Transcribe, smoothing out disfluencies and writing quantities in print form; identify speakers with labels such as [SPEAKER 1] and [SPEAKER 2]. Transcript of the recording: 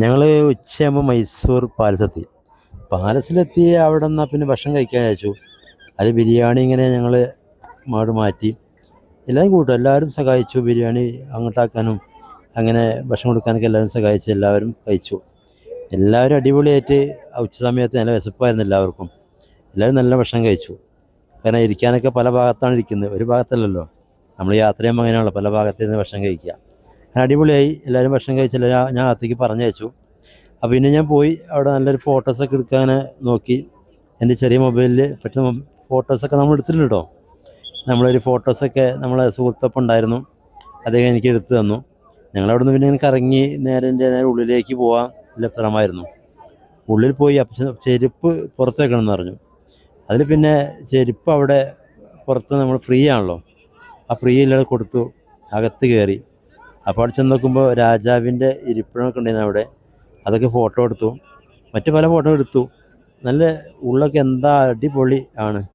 [SPEAKER 1] ഞങ്ങൾ ഉച്ചയാകുമ്പോൾ മൈസൂർ പാലസെത്തി. പാലസിലെത്തി അവിടെ നിന്നാൽ പിന്നെ ഭക്ഷണം കഴിക്കാൻ അയച്ചു. അത് ബിരിയാണി ഇങ്ങനെ ഞങ്ങൾ മാറ്റി എല്ലാവരും കൂട്ടും, എല്ലാവരും സഹായിച്ചു. ബിരിയാണി അങ്ങോട്ടാക്കാനും അങ്ങനെ ഭക്ഷണം കൊടുക്കാനൊക്കെ എല്ലാവരും സഹായിച്ചു. എല്ലാവരും കഴിച്ചു. എല്ലാവരും അടിപൊളിയായിട്ട് ഉച്ച സമയത്ത് നല്ല വിശപ്പായിരുന്നു എല്ലാവർക്കും. എല്ലാവരും നല്ല ഭക്ഷണം കഴിച്ചു. കാരണം ഇരിക്കാനൊക്കെ പല ഭാഗത്താണ് ഇരിക്കുന്നത്, ഒരു ഭാഗത്തല്ലല്ലോ. നമ്മൾ യാത്ര ചെയ്യുമ്പോൾ അങ്ങനെയാണല്ലോ, പല ഭാഗത്തുനിന്ന് ഭക്ഷണം കഴിക്കുക. അങ്ങനെ അടിപൊളിയായി എല്ലാവരും ഭക്ഷണം കഴിച്ചില്ല. ഞാൻ അകത്തേക്ക് പറഞ്ഞയച്ചു. അപ്പോൾ പിന്നെ ഞാൻ പോയി അവിടെ നല്ലൊരു ഫോട്ടോസൊക്കെ എടുക്കാൻ നോക്കി. എൻ്റെ ചെറിയ മൊബൈലിൽ പെട്ടെന്ന് ഫോട്ടോസൊക്കെ നമ്മൾ എടുത്തിട്ടുണ്ട് കേട്ടോ. നമ്മളൊരു ഫോട്ടോസൊക്കെ നമ്മളെ സുഹൃത്തൊപ്പം ഉണ്ടായിരുന്നു, അദ്ദേഹം എനിക്ക് എടുത്തു തന്നു. ഞങ്ങളവിടെ നിന്ന് പിന്നെ എനിക്ക് ഇറങ്ങി നേരെ ഉള്ളിലേക്ക് പോകാൻ ലഭ്യമായിരുന്നു. ഉള്ളിൽ പോയി ചെരുപ്പ് പുറത്ത് വെക്കണമെന്ന് പറഞ്ഞു. അതിൽ പിന്നെ ചെരുപ്പ് അവിടെ പുറത്ത് നമ്മൾ ഫ്രീ ആണല്ലോ, ആ ഫ്രീ ഇല്ലാതെ കൊടുത്തു. അകത്ത് കയറി. അപ്പോൾ അവിടെ ചെന്ന് നോക്കുമ്പോൾ രാജാവിൻ്റെ ഇരിപ്പിടമൊക്കെ ഉണ്ടായിരുന്നു അവിടെ. അതൊക്കെ ഫോട്ടോ എടുത്തു, മറ്റു പല ഫോട്ടോ എടുത്തു. നല്ല ഉള്ളൊക്കെ എന്താ അടിപൊളി ആണ്.